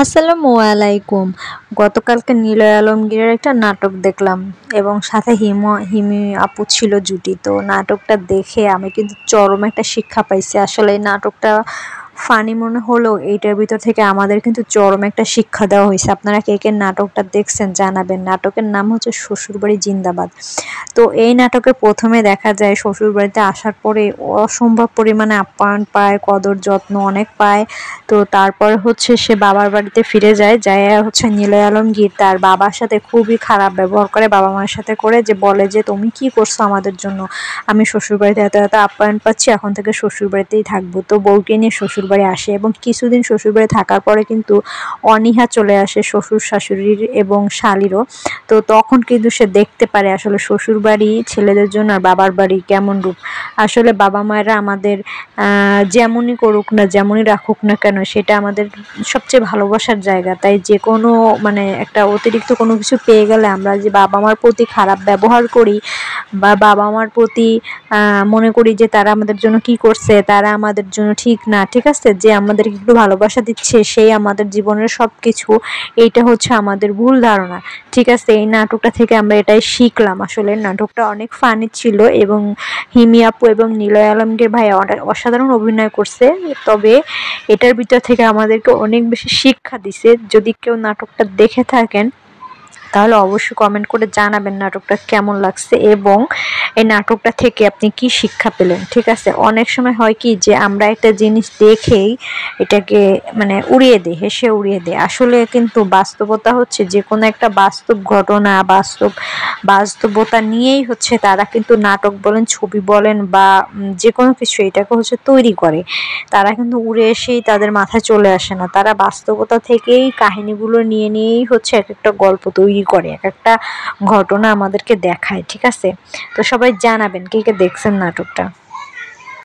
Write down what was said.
আসসালামু আলাইকুম। গতকালকে নিলয় আলমগীরের একটা নাটক দেখলাম এবং সাথে হিমি আপু ছিল জুটি। তো নাটকটা দেখে আমি কিন্তু চরম একটা শিক্ষা পাইছি। আসলে এই নাটকটা ফানি মনে হলেও এইটার ভিতর থেকে আমাদের কিন্তু চরম একটা শিক্ষা দেওয়া হয়েছে। আপনারা কে কে নাটকটা দেখছেন জানাবেন। নাটকের নাম হচ্ছে শ্বশুরবাড়ি জিন্দাবাদ। তো এই নাটকে প্রথমে দেখা যায় শ্বশুরবাড়িতে আসার পরে অসম্ভব পরিমাণে আপ্যায়ন পায়, কদর যত্ন অনেক পায়। তো তারপর হচ্ছে সে বাবার বাড়িতে ফিরে যায়, হচ্ছে নিলয় আলমগীর তার বাবার সাথে খুবই খারাপ ব্যবহার করে, বাবা মায়ের সাথে করে, যে বলে যে তুমি কি করছো আমাদের জন্য, আমি শ্বশুরবাড়িতে এত এত আপ্যায়ন পাচ্ছি, এখন থেকে শ্বশুরবাড়িতেই থাকবো। তো বউকে নিয়ে শ্বশুরবাড়ি আসে এবং কিছুদিন শ্বশুরবাড়ি থাকার পরে কিন্তু অনীহা চলে আসে শ্বশুর শাশুড়ির এবং শালিরও। তো তখন কিন্তু সে দেখতে পারে আসলে শ্বশুরবাড়ি ছেলেদের জন্য আর বাবার বাড়ি কেমন রূপ। আসলে বাবা মায়েরা আমাদের যেমনই করুক না, যেমনই রাখুক না কেন, সেটা আমাদের সবচেয়ে ভালোবাসার জায়গা। তাই যে কোনো মানে একটা অতিরিক্ত কোনো কিছু পেয়ে গেলে আমরা যে বাবা মার প্রতি খারাপ ব্যবহার করি বা বাবা মার প্রতি মনে করি যে তারা আমাদের জন্য কি করছে, তারা আমাদের জন্য ঠিক না, ঠিক আছে, যে আমাদেরকে একটু ভালোবাসা দিচ্ছে সেই আমাদের জীবনের সব কিছু, এইটা হচ্ছে আমাদের ভুল ধারণা। ঠিক আছে, এই নাটকটা থেকে আমরা এটাই শিখলাম। আসলে নাটকটা অনেক ফানি ছিল এবং হিমি আপু এবং নিলয় আলমগীর ভাই অসাধারণ অভিনয় করছে। তবে এটার ভিতর থেকে আমাদেরকে অনেক বেশি শিক্ষা দিছে। যদি কেউ নাটকটা দেখে থাকেন তাহলে অবশ্যই কমেন্ট করে জানাবেন নাটকটা কেমন লাগছে এবং এই নাটকটা থেকে আপনি কি শিক্ষা পেলেন। ঠিক আছে, অনেক সময় হয় কি যে আমরা একটা জিনিস দেখেই এটাকে মানে উড়িয়ে দিই, হেসে উড়িয়ে দিই। আসলে কিন্তু বাস্তবতা হচ্ছে যে কোনো একটা বাস্তব ঘটনা, বাস্তবতা নিয়েই হচ্ছে তারা কিন্তু নাটক বলেন, ছবি বলেন বা যে কোনো কিছু এটাকে হচ্ছে তৈরি করে। তারা কিন্তু উড়ে এসেই তাদের মাথায় চলে আসে না, তারা বাস্তবতা থেকেই কাহিনীগুলো নিয়েই হচ্ছে এক একটা গল্প তৈরি করে, এক একটা ঘটনা আমাদেরকে দেখায়। ঠিক আছে, তো সবাই জানাবেন কে কে দেখছেন নাটকটা।